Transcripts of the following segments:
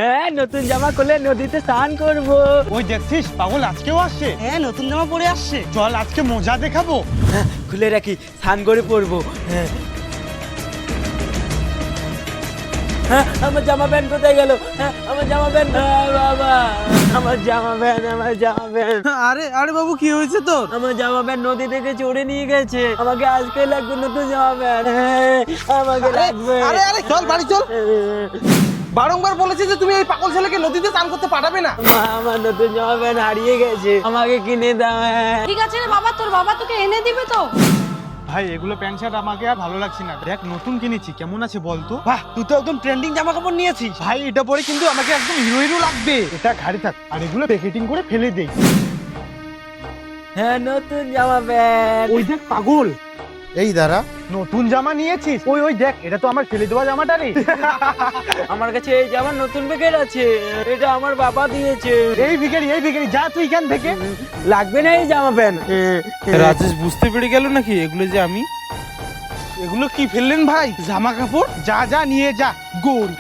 হ্যাঁ, নতুন জামা খুলে নদীতে স্নান করব। ওই দেখছিস পাগল আজকেও আসছে। হ্যাঁ, নতুন জামা পরে আসছে। চল আজকে মজা দেখাবো। হ্যাঁ, খুলে রাখি, স্নান করে পরবো। হ্যাঁ, হ্যাঁ, আমার জামা প্যান্ট কোথায় গেল? হ্যাঁ, আমার জামা প্যান্ট, বাবা, আমার জামা প্যান্ট, আমার জামা প্যান্ট। আরে আরে বাবু, কি হয়েছে তোর? আমার জামা প্যান্ট নদী থেকে চড়ে নিয়ে গেছে। আমাকে আজকে লাগবে নতুন জামা প্যান্ট। হ্যাঁ, আমাকে লাগবে। আরে আরে চল বাড়ি চল। বারংবার বলেছি যে তুমি এই পাগল ছেলেকে নদীতে স্নান করতে পাঠাবে না। মা, আমার নতুন জামা প্যান্ট হারিয়ে গেছে, আমাকে কিনে দাও। হ্যাঁ। ঠিক আছে রে বাবা, তোর বাবা তোকে এনে দিবে তো। ভাই এগুলো প্যান্ট শার্ট আমাকে আর ভালো লাগছে না। দেখ নতুন কিনেছি, কেমন আছে বলতো? বাহ, তুই তো একদম ট্রেন্ডিং জামা কাপড় নিয়েছিস। ভাই এটা পরে কিন্তু আমাকে একদম হিরো হিরো লাগবে। এটা ঘাড়ি থাক, আর এগুলো প্যাকেটিং করে ফেলে দেই। হ্যাঁ, নতুন জামা প্যান্ট। ওই দেখ পাগল, এই দাঁড়া, নতুন জামা নিয়েছিস? ওই ওই দেখ, এটা তো আমার ফেলে দেওয়া জামাটা রে। আমার কাছে এই জামার নতুন প্যাকেট আছে, এটা আমার বাবা দিয়েছে। এই ভিখারি যা তুই এখান থেকে। লাগবে না এই জামা প্যান্ট। রাজেশ বুঝতে পেরে গেল নাকি এগুলো যে আমি? এগুলো কি ফেললেন ভাই? জামা কাপড়? যা যা নিয়ে যা গোল।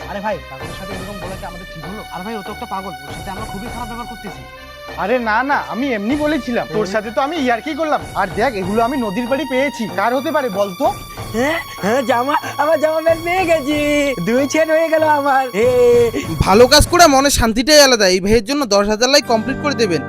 আরে ভাই, পাগলের সাথে এরকম বলা কি আমাদের ঠিক হলো? আর ভাই, ও তো একটা পাগল, ওর সাথে আমরা খুবই খারাপ ব্যবহার করতেছি। আরে না না, আমি এমনি বলেছিলাম, তোর সাথে তো আমি ইয়ার্কি করলাম। আর দেখ এগুলো আমি নদীর বাড়ি পেয়েছি, কার হতে পারে বলতো? হ্যাঁ, হ্যাঁ, আমার জামা প্যান্ট পেয়ে গেছি, 2 চেন হয়ে গেল আমার। ভালো কাজ করে মনে শান্তিটাই আলাদা। এই ভাইয়ের জন্য 10,000 লাইক কমপ্লিট করে দেবেন।